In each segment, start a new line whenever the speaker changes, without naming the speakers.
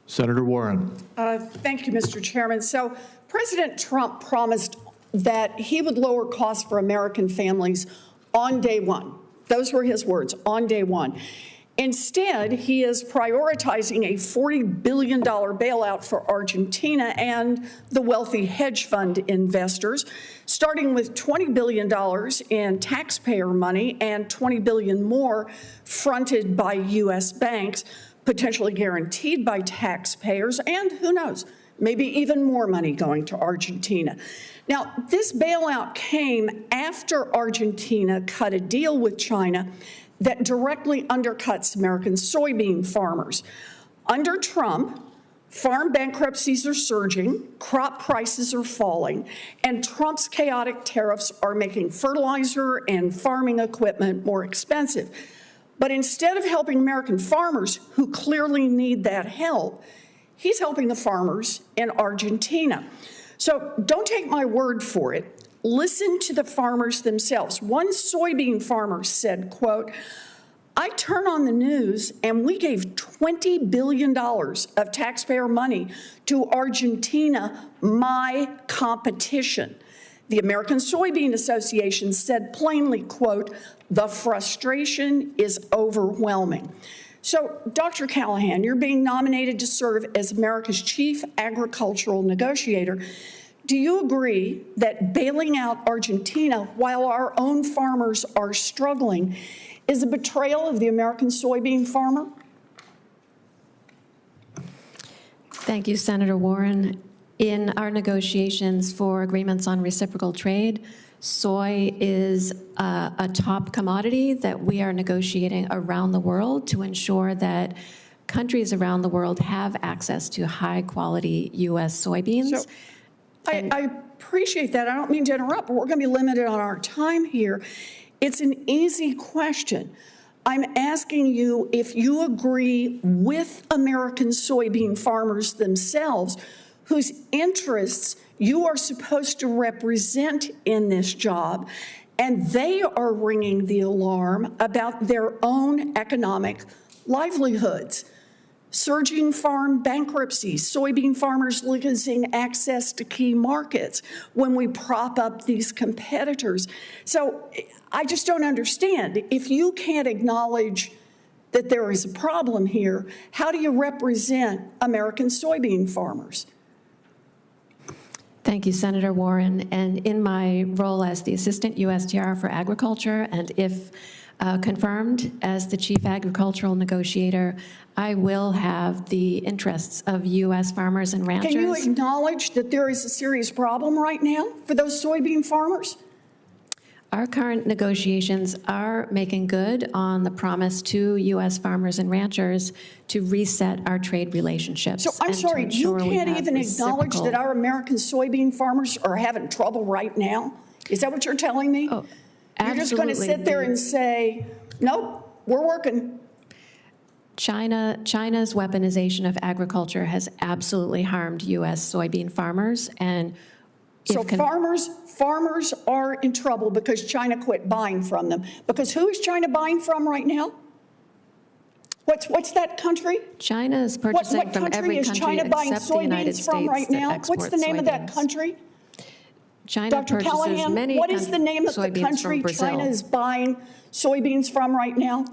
Senator Warren.
Thank you, Mr. Chairman. So President Trump promised that he would lower costs for American families on day one. Those were his words, on day one. Instead, he is prioritizing a $40 billion bailout for Argentina and the wealthy hedge fund investors, starting with $20 billion in taxpayer money and $20 billion more fronted by U.S. banks, potentially guaranteed by taxpayers, and who knows, maybe even more money going to Argentina. Now, this bailout came after Argentina cut a deal with China that directly undercuts American soybean farmers. Under Trump, farm bankruptcies are surging, crop prices are falling, and Trump's chaotic tariffs are making fertilizer and farming equipment more expensive. But instead of helping American farmers who clearly need that help, he's helping the farmers in Argentina. So don't take my word for it. Listen to the farmers themselves. One soybean farmer said, quote, "I turn on the news and we gave $20 billion of taxpayer money to Argentina, my competition." The American Soybean Association said plainly, quote, "The frustration is overwhelming." So, Dr. Callahan, you're being nominated to serve as America's chief agricultural negotiator. Do you agree that bailing out Argentina while our own farmers are struggling is a betrayal of the American soybean farmer?
Thank you, Senator Warren. In our negotiations for agreements on reciprocal trade, soy is a top commodity that we are negotiating around the world to ensure that countries around the world have access to high-quality U.S. soybeans.
So, I appreciate that. I don't mean to interrupt, but we're going to be limited on our time here. It's an easy question. I'm asking you if you agree with American soybean farmers themselves, whose interests you are supposed to represent in this job, and they are ringing the alarm about their own economic livelihoods. Surging farm bankruptcies, soybean farmers losing access to key markets when we prop up these competitors. So I just don't understand. If you can't acknowledge that there is a problem here, how do you represent American soybean farmers?
Thank you, Senator Warren. And in my role as the Assistant USTR for Agriculture, and if confirmed as the Chief Agricultural Negotiator, I will have the interests of U.S. farmers and ranchers.
Can you acknowledge that there is a serious problem right now for those soybean farmers?
Our current negotiations are making good on the promise to U.S. farmers and ranchers to reset our trade relationships.
So I'm sorry, you can't even acknowledge that our American soybean farmers are having trouble right now? Is that what you're telling me?
Oh,
absolutely. You're just going to sit there and say, nope, we're working.
China's weaponization of agriculture has absolutely harmed U.S. soybean farmers, and
so farmers are in trouble because China quit buying from them. Because who is China buying from right now? What's that country?
China is purchasing from every country except the United States
right now? What's the name of that country?
China
Dr.
purchases
Callahan,
many
what is the name of the country China is buying soybeans from right now?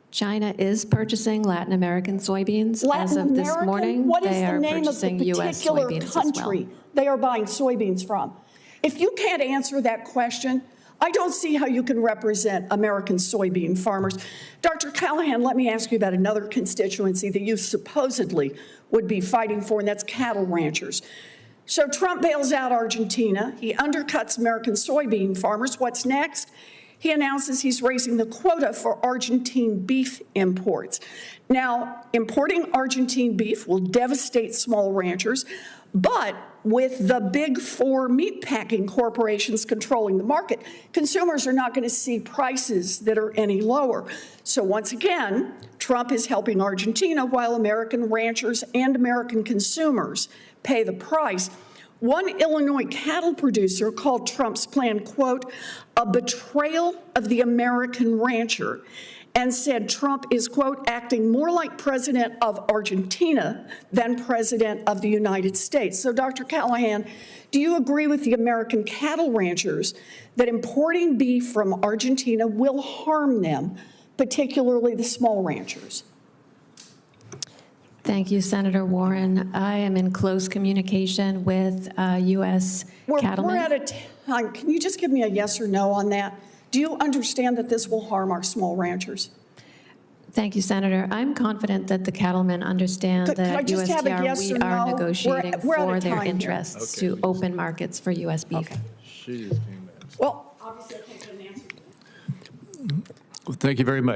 China is purchasing Latin American soybeans. As of this morning, they are purchasing U.S. soybeans as well.
Country they are buying soybeans from? If you can't answer that question, I don't see how you can represent American soybean farmers. Dr. Callahan, let me ask you about another constituency that you supposedly would be fighting for, and that's cattle ranchers. So Trump bails out Argentina. He undercuts American soybean farmers. What's next? He announces he's raising the quota for Argentine beef imports. Now, importing Argentine beef will devastate small ranchers, but with the big four meatpacking corporations controlling the market, consumers are not going to see prices that are any lower. So once again, Trump is helping Argentina while American ranchers and American consumers pay the price. One Illinois cattle producer called Trump's plan, quote, a betrayal of the American rancher. and said Trump is, quote, acting more like president of Argentina than president of the United States. So, Dr. Callahan, do you agree with the American cattle ranchers that importing beef from Argentina will harm them, particularly the small ranchers?
Thank you, Senator Warren. I am in close communication with U.S. cattlemen.
We're out of time. Can you just give me a yes or no on that? Do you understand that this will harm our small ranchers?
Thank you, Senator. I'm confident that the cattlemen understand
Could I
that
just have a yes
we
or
are
no?
negotiating
We're out
for
of
their
time here.
interests to open markets for U.S. beef.
Okay.
She just came back.
Well, obviously I can't get an answer.
Well, thank you very much.